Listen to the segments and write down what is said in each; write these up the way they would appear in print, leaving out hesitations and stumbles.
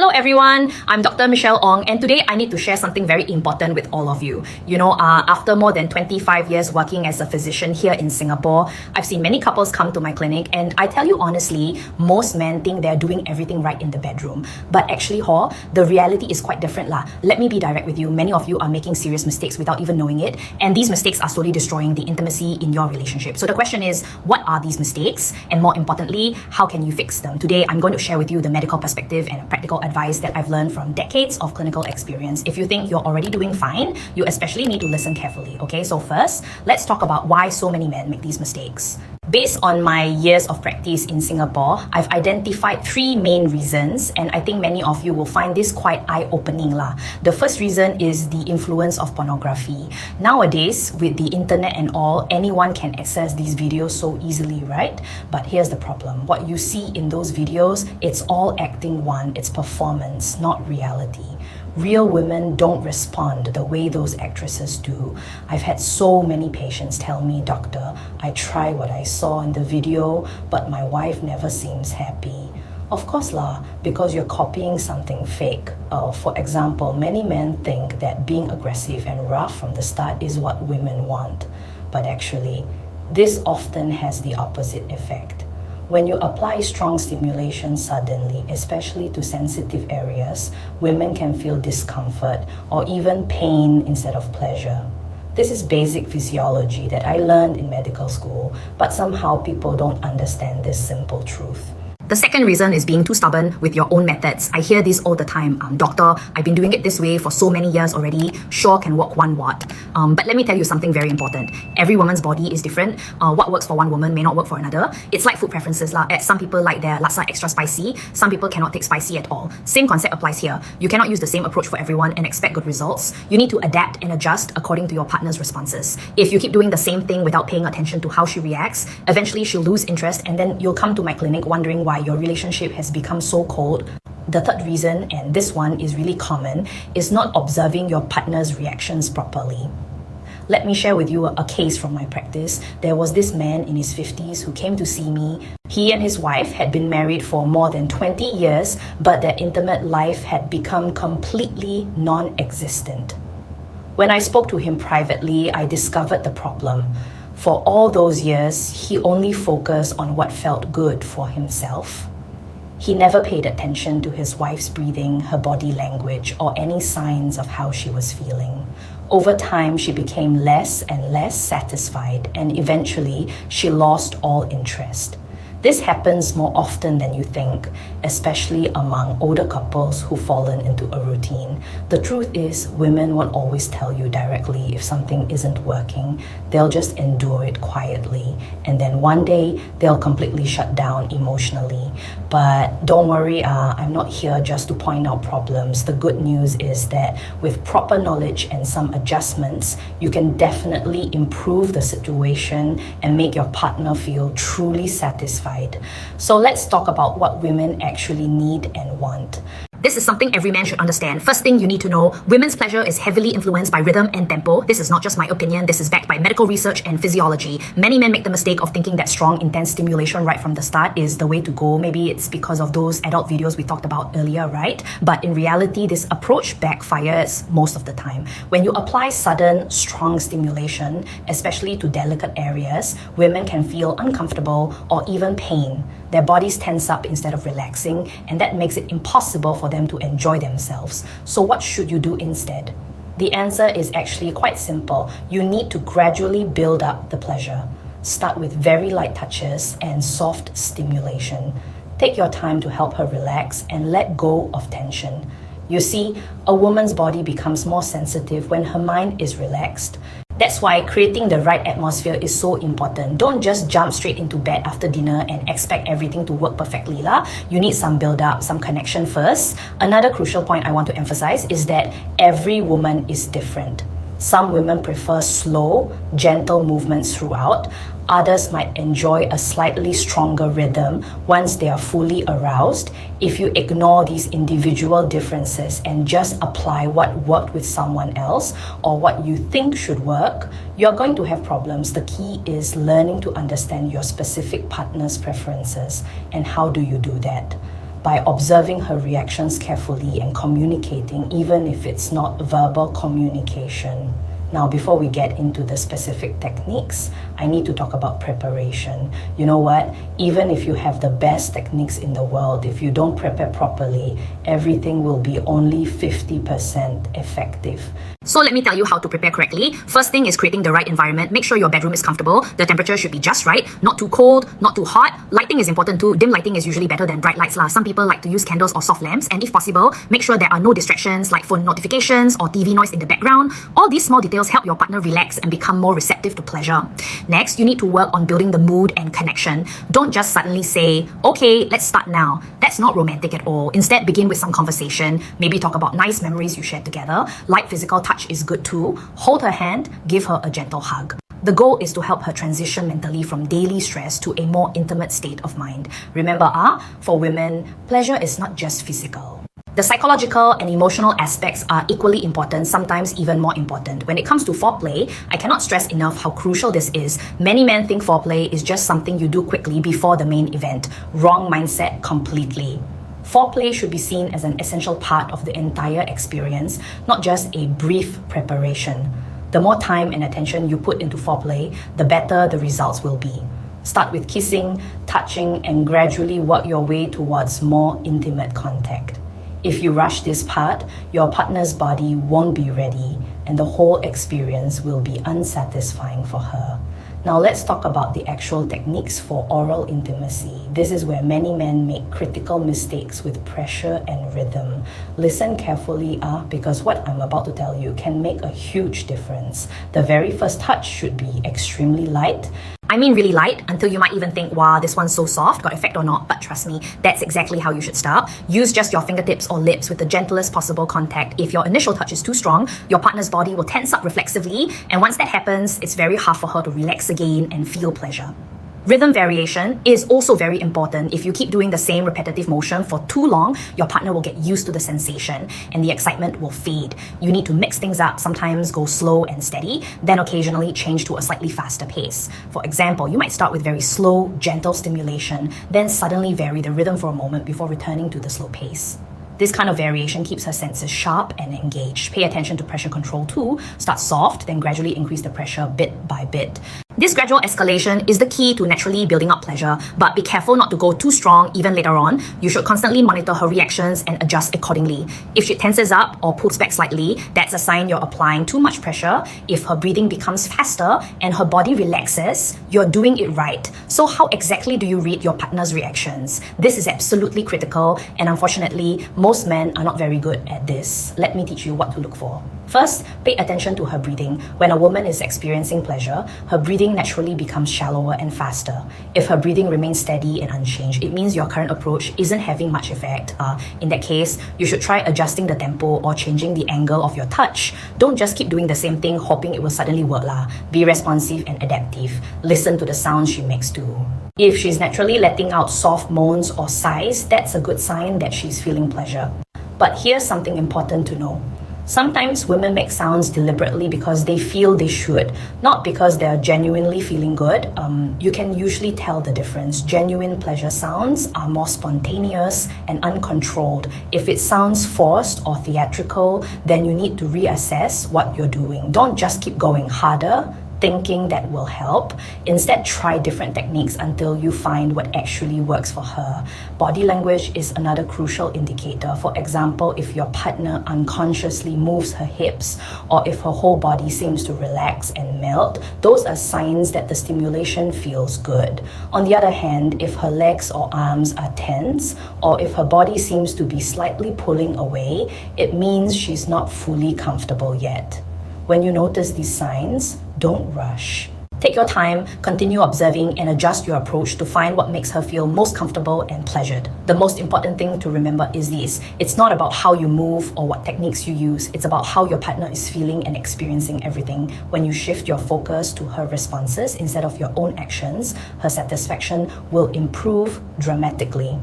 Hello everyone, I'm Dr. Michelle Ong, and today I need to share something very important with all of you. After more than 25 years working as a physician here in Singapore, I've seen many couples come to my clinic, and I tell you honestly, most men think they're doing everything right in the bedroom. But actually, the reality is quite different lah. Let me be direct with you. Many of you are making serious mistakes without even knowing it, and these mistakes are slowly destroying the intimacy in your relationship. So the question is, what are these mistakes? And more importantly, how can you fix them? Today, I'm going to share with you the medical perspective and practical advice that I've learned from decades of clinical experience. If you think you're already doing fine, you especially need to listen carefully, okay? So first, let's talk about why so many men make these mistakes. Based on my years of practice in Singapore, I've identified three main reasons, and I think many of you will find this quite eye-opening lah. The first reason is the influence of pornography. Nowadays, with the internet and all, anyone can access these videos so easily, right? But here's the problem. What you see in those videos, it's all acting one, it's performance, not reality. Real women don't respond the way those actresses do. I've had so many patients tell me, "Doctor, I try what I saw in the video, but my wife never seems happy." Of course lah, because you're copying something fake. For example, many men think that being aggressive and rough from the start is what women want. But actually, this often has the opposite effect. When you apply strong stimulation suddenly, especially to sensitive areas, women can feel discomfort or even pain instead of pleasure. This is basic physiology that I learned in medical school, but somehow people don't understand this simple truth. The second reason is being too stubborn with your own methods. I hear this all the time. Doctor, I've been doing it this way for so many years already. Sure can work one watt. But let me tell you something very important. Every woman's body is different. What works for one woman may not work for another. It's like food preferences lah. Some people like their laksa extra spicy. Some people cannot take spicy at all. Same concept applies here. You cannot use the same approach for everyone and expect good results. You need to adapt and adjust according to your partner's responses. If you keep doing the same thing without paying attention to how she reacts, eventually she'll lose interest, and then you'll come to my clinic wondering why your relationship has become so cold. The third reason, and this one is really common, is not observing your partner's reactions properly. Let me share with you a case from my practice. There was this man in his 50s who came to see me. He and his wife had been married for more than 20 years, but their intimate life had become completely non-existent. When I spoke to him privately, I discovered the problem. For all those years, he only focused on what felt good for himself. He never paid attention to his wife's breathing, her body language, or any signs of how she was feeling. Over time, she became less and less satisfied, and eventually, she lost all interest. This happens more often than you think, especially among older couples who've fallen into a routine. The truth is, women won't always tell you directly if something isn't working. They'll just endure it quietly, and then one day, they'll completely shut down emotionally. But don't worry, I'm not here just to point out problems. The good news is that with proper knowledge and some adjustments, you can definitely improve the situation and make your partner feel truly satisfied. So let's talk about what women actually need and want. This is something every man should understand. First thing you need to know, women's pleasure is heavily influenced by rhythm and tempo. This is not just my opinion, this is backed by medical research and physiology. Many men make the mistake of thinking that strong, intense stimulation right from the start is the way to go. Maybe it's because of those adult videos we talked about earlier, right? But in reality, this approach backfires most of the time. When you apply sudden, strong stimulation, especially to delicate areas, women can feel uncomfortable or even pain. Their bodies tense up instead of relaxing, and that makes it impossible for them to enjoy themselves. So what should you do instead? The answer is actually quite simple. You need to gradually build up the pleasure. Start with very light touches and soft stimulation. Take your time to help her relax and let go of tension. You see, a woman's body becomes more sensitive when her mind is relaxed. That's why creating the right atmosphere is so important. Don't just jump straight into bed after dinner and expect everything to work perfectly lah. You need some build-up, some connection first. Another crucial point I want to emphasize is that every woman is different. Some women prefer slow, gentle movements throughout. Others might enjoy a slightly stronger rhythm once they are fully aroused. If you ignore these individual differences and just apply what worked with someone else or what you think should work, you're going to have problems. The key is learning to understand your specific partner's preferences. And how do you do that? by observing her reactions carefully and communicating, even if it's not verbal communication. Now, before we get into the specific techniques, I need to talk about preparation. You know what? Even if you have the best techniques in the world, if you don't prepare properly, everything will be only 50% effective. So let me tell you how to prepare correctly. First thing is creating the right environment. Make sure your bedroom is comfortable. The temperature should be just right. Not too cold, not too hot. Lighting is important too. Dim lighting is usually better than bright lights lah. Some people like to use candles or soft lamps. And if possible, make sure there are no distractions like phone notifications or TV noise in the background. All these small details help your partner relax and become more receptive to pleasure. Next, you need to work on building the mood and connection. Don't just suddenly say, okay, let's start now. That's not romantic at all. Instead, begin with some conversation. Maybe talk about nice memories you shared together. Light physical touch is good too. Hold her hand, give her a gentle hug. The goal is to help her transition mentally from daily stress to a more intimate state of mind. Remember, for women, pleasure is not just physical. The psychological and emotional aspects are equally important, sometimes even more important. When it comes to foreplay, I cannot stress enough how crucial this is. Many men think foreplay is just something you do quickly before the main event. Wrong mindset completely. Foreplay should be seen as an essential part of the entire experience, not just a brief preparation. The more time and attention you put into foreplay, the better the results will be. Start with kissing, touching, and gradually work your way towards more intimate contact. If you rush this part, your partner's body won't be ready and the whole experience will be unsatisfying for her. Now let's talk about the actual techniques for oral intimacy. This is where many men make critical mistakes with pressure and rhythm. Listen carefully, because what I'm about to tell you can make a huge difference. The very first touch should be extremely light. I mean really light, until you might even think, wow, this one's so soft, got effect or not, but trust me, that's exactly how you should start. Use just your fingertips or lips with the gentlest possible contact. If your initial touch is too strong, your partner's body will tense up reflexively, and once that happens, it's very hard for her to relax again and feel pleasure. Rhythm variation is also very important. If you keep doing the same repetitive motion for too long, your partner will get used to the sensation and the excitement will fade. You need to mix things up, sometimes go slow and steady, then occasionally change to a slightly faster pace. For example, you might start with very slow, gentle stimulation, then suddenly vary the rhythm for a moment before returning to the slow pace. This kind of variation keeps her senses sharp and engaged. Pay attention to pressure control too. Start soft, then gradually increase the pressure bit by bit. This gradual escalation is the key to naturally building up pleasure, but be careful not to go too strong even later on. You should constantly monitor her reactions and adjust accordingly. If she tenses up or pulls back slightly, that's a sign you're applying too much pressure. If her breathing becomes faster and her body relaxes, you're doing it right. So how exactly do you read your partner's reactions? This is absolutely critical, and unfortunately, most men are not very good at this. Let me teach you what to look for. First, pay attention to her breathing. When a woman is experiencing pleasure, her breathing naturally becomes shallower and faster. If her breathing remains steady and unchanged, it means your current approach isn't having much effect. In that case, you should try adjusting the tempo or changing the angle of your touch. Don't just keep doing the same thing hoping it will suddenly work. Be responsive and adaptive. Listen to the sounds she makes too. If she's naturally letting out soft moans or sighs, that's a good sign that she's feeling pleasure. But here's something important to know. Sometimes women make sounds deliberately because they feel they should, not because they're genuinely feeling good. You can usually tell the difference. Genuine pleasure sounds are more spontaneous and uncontrolled. If it sounds forced or theatrical, then you need to reassess what you're doing. Don't just keep going harder, thinking that will help. Instead, try different techniques until you find what actually works for her. Body language is another crucial indicator. For example, if your partner unconsciously moves her hips or if her whole body seems to relax and melt, those are signs that the stimulation feels good. On the other hand, if her legs or arms are tense or if her body seems to be slightly pulling away, it means she's not fully comfortable yet. When you notice these signs, don't rush. Take your time, continue observing, and adjust your approach to find what makes her feel most comfortable and pleasured. The most important thing to remember is this: it's not about how you move or what techniques you use, it's about how your partner is feeling and experiencing everything. When you shift your focus to her responses instead of your own actions, her satisfaction will improve dramatically.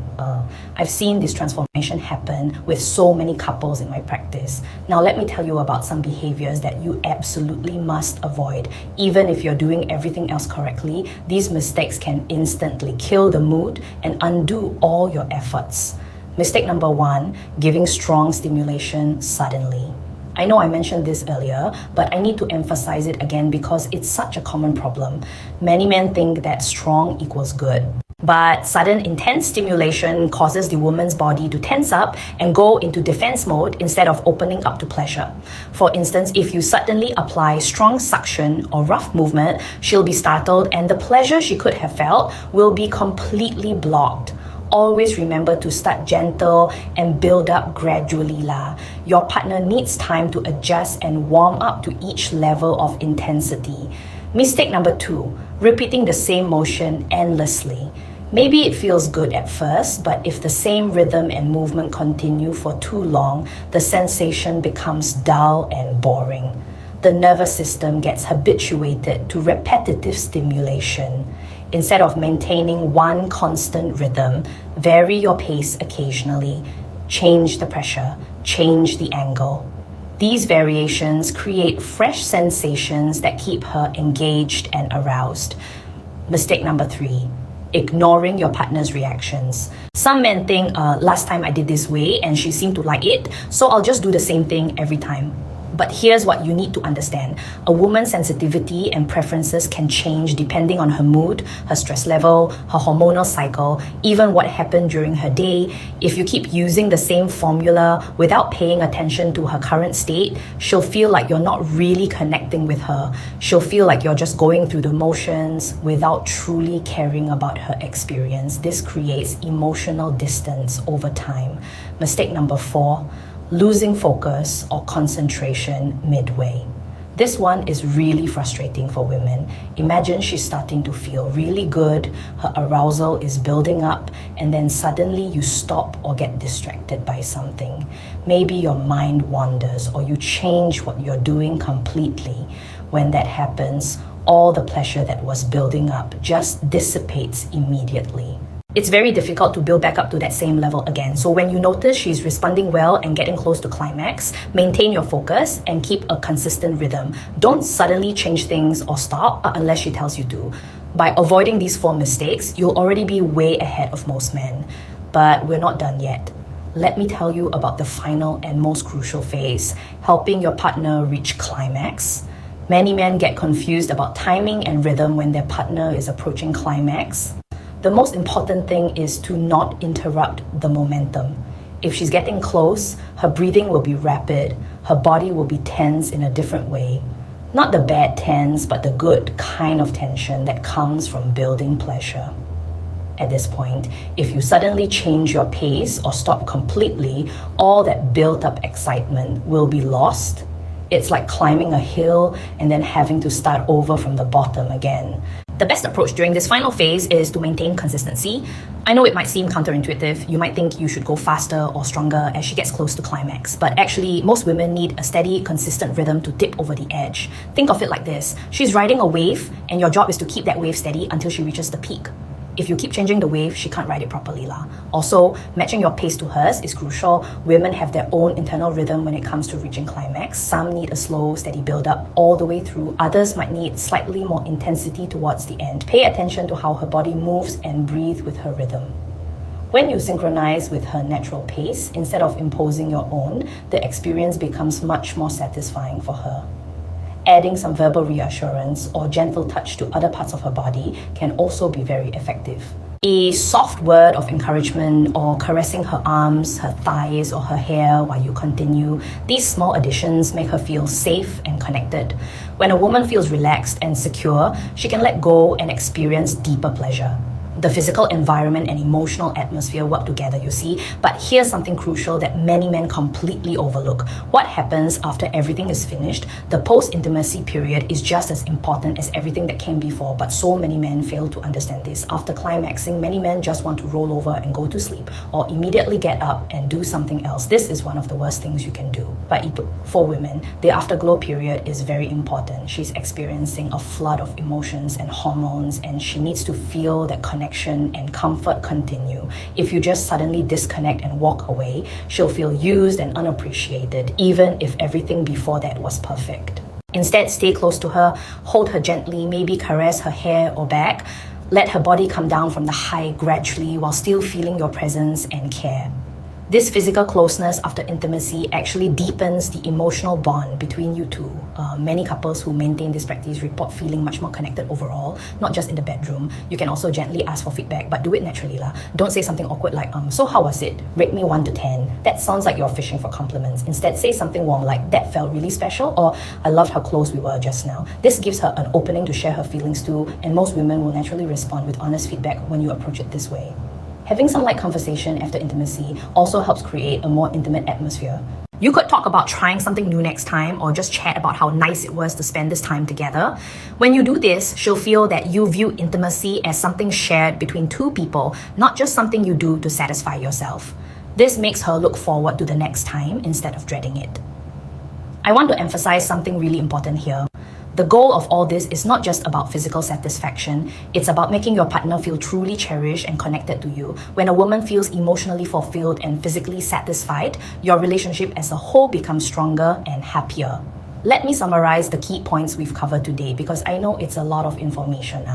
I've seen this transformation happen with so many couples in my practice. Now let me tell you about some behaviors that you absolutely must avoid. Even if you're doing everything else correctly, these mistakes can instantly kill the mood and undo all your efforts. Mistake number 1, giving strong stimulation suddenly. I know I mentioned this earlier, but I need to emphasize it again because it's such a common problem. Many men think that strong equals good. But sudden intense stimulation causes the woman's body to tense up and go into defense mode instead of opening up to pleasure. For instance, if you suddenly apply strong suction or rough movement, she'll be startled and the pleasure she could have felt will be completely blocked. Always remember to start gentle and build up gradually lah. Your partner needs time to adjust and warm up to each level of intensity. Mistake number 2, repeating the same motion endlessly. Maybe it feels good at first, but if the same rhythm and movement continue for too long, the sensation becomes dull and boring. The nervous system gets habituated to repetitive stimulation. Instead of maintaining one constant rhythm, vary your pace occasionally. Change the pressure, change the angle. These variations create fresh sensations that keep her engaged and aroused. Mistake number 3, ignoring your partner's reactions. Some men think, last time I did this way and she seemed to like it, so I'll just do the same thing every time. But here's what you need to understand. A woman's sensitivity and preferences can change depending on her mood, her stress level, her hormonal cycle, even what happened during her day. If you keep using the same formula without paying attention to her current state, she'll feel like you're not really connecting with her. She'll feel like you're just going through the motions without truly caring about her experience. This creates emotional distance over time. Mistake number 4, losing focus or concentration midway. This one is really frustrating for women. Imagine she's starting to feel really good, her arousal is building up, and then suddenly you stop or get distracted by something. Maybe your mind wanders or you change what you're doing completely. When that happens, all the pleasure that was building up just dissipates immediately. It's very difficult to build back up to that same level again. So when you notice she's responding well and getting close to climax, maintain your focus and keep a consistent rhythm. Don't suddenly change things or stop unless she tells you to. By avoiding these 4 mistakes, you'll already be way ahead of most men. But we're not done yet. Let me tell you about the final and most crucial phase, helping your partner reach climax. Many men get confused about timing and rhythm when their partner is approaching climax. The most important thing is to not interrupt the momentum. If she's getting close, her breathing will be rapid, her body will be tense in a different way. Not the bad tense, but the good kind of tension that comes from building pleasure. At this point, if you suddenly change your pace or stop completely, all that built up excitement will be lost. It's like climbing a hill and then having to start over from the bottom again. The best approach during this final phase is to maintain consistency. I know it might seem counterintuitive. You might think you should go faster or stronger as she gets close to climax, but actually most women need a steady, consistent rhythm to tip over the edge. Think of it like this. She's riding a wave and your job is to keep that wave steady until she reaches the peak. If you keep changing the wave, she can't ride it properly lah. Also, matching your pace to hers is crucial. Women have their own internal rhythm when it comes to reaching climax. Some need a slow, steady build-up all the way through. Others might need slightly more intensity towards the end. Pay attention to how her body moves and breathe with her rhythm. When you synchronize with her natural pace, instead of imposing your own, the experience becomes much more satisfying for her. Adding some verbal reassurance or gentle touch to other parts of her body can also be very effective. A soft word of encouragement or caressing her arms, her thighs, or her hair while you continue, these small additions make her feel safe and connected. When a woman feels relaxed and secure, she can let go and experience deeper pleasure. The physical environment and emotional atmosphere work together, you see. But here's something crucial that many men completely overlook. What happens after everything is finished? The post-intimacy period is just as important as everything that came before, but so many men fail to understand this. After climaxing, many men just want to roll over and go to sleep, or immediately get up and do something else. This is one of the worst things you can do. But for women, the afterglow period is very important. She's experiencing a flood of emotions and hormones, and she needs to feel that connection and comfort continue. If you just suddenly disconnect and walk away, she'll feel used and unappreciated, even if everything before that was perfect. Instead, stay close to her, hold her gently, maybe caress her hair or back. Let her body come down from the high gradually while still feeling your presence and care. This physical closeness after intimacy actually deepens the emotional bond between you two. Many couples who maintain this practice report feeling much more connected overall, not just in the bedroom. You can also gently ask for feedback, but do it naturally lah. Don't say something awkward like, so how was it? Rate me 1 to 10. That sounds like you're fishing for compliments. Instead, say something warm like, that felt really special, or I loved how close we were just now. This gives her an opening to share her feelings too, and most women will naturally respond with honest feedback when you approach it this way. Having some light conversation after intimacy also helps create a more intimate atmosphere. You could talk about trying something new next time or just chat about how nice it was to spend this time together. When you do this, she'll feel that you view intimacy as something shared between two people, not just something you do to satisfy yourself. This makes her look forward to the next time instead of dreading it. I want to emphasize something really important here. The goal of all this is not just about physical satisfaction, it's about making your partner feel truly cherished and connected to you. When a woman feels emotionally fulfilled and physically satisfied, your relationship as a whole becomes stronger and happier. Let me summarize the key points we've covered today because I know it's a lot of information.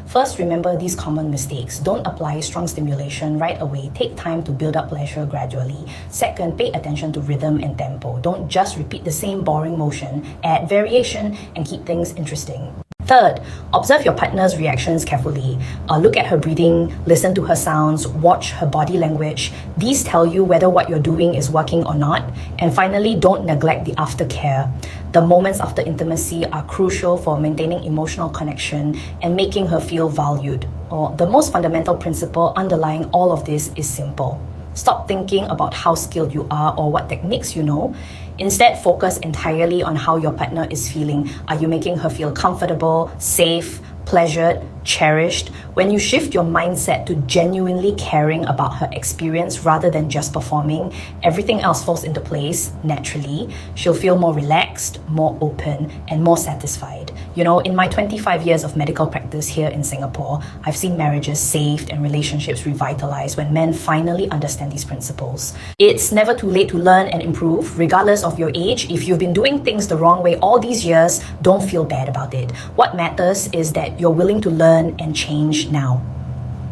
First, remember these common mistakes. Don't apply strong stimulation right away. Take time to build up pleasure gradually. Second, pay attention to rhythm and tempo. Don't just repeat the same boring motion. Add variation and keep things interesting. Third, observe your partner's reactions carefully. Look at her breathing, listen to her sounds, watch her body language. These tell you whether what you're doing is working or not. And finally, don't neglect the aftercare. The moments after intimacy are crucial for maintaining emotional connection and making her feel valued. The most fundamental principle underlying all of this is simple. Stop thinking about how skilled you are or what techniques you know. Instead, focus entirely on how your partner is feeling. Are you making her feel comfortable, safe, pleasured, cherished? When you shift your mindset to genuinely caring about her experience rather than just performing, everything else falls into place naturally. She'll feel more relaxed, more open, and more satisfied. You know, in my 25 years of medical practice here in Singapore, I've seen marriages saved and relationships revitalized when men finally understand these principles. It's never too late to learn and improve, regardless of your age. If you've been doing things the wrong way all these years, don't feel bad about it. What matters is that you're willing to learn and change now.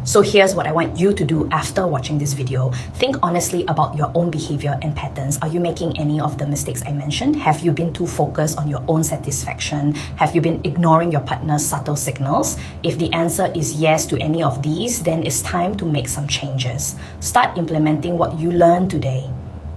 So here's what I want you to do after watching this video. Think honestly about your own behavior and patterns. Are you making any of the mistakes I mentioned? Have you been too focused on your own satisfaction? Have you been ignoring your partner's subtle signals? If the answer is yes to any of these, then it's time to make some changes. Start implementing what you learned today.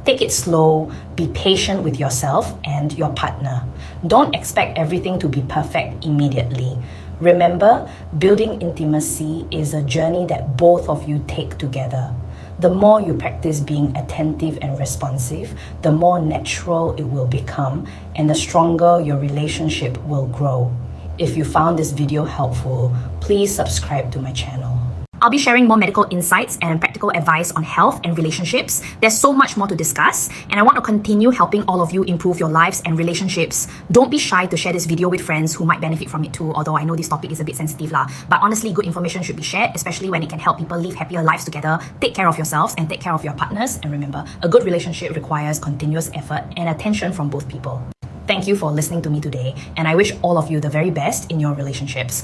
Take it slow, be patient with yourself and your partner. Don't expect everything to be perfect immediately. Remember, building intimacy is a journey that both of you take together. The more you practice being attentive and responsive, the more natural it will become and the stronger your relationship will grow. If you found this video helpful, please subscribe to my channel. I'll be sharing more medical insights and practical advice on health and relationships. There's so much more to discuss, and I want to continue helping all of you improve your lives and relationships. Don't be shy to share this video with friends who might benefit from it too, although I know this topic is a bit sensitive lah. But honestly, good information should be shared, especially when it can help people live happier lives together. Take care of yourselves and take care of your partners. And remember, a good relationship requires continuous effort and attention from both people. Thank you for listening to me today, and I wish all of you the very best in your relationships.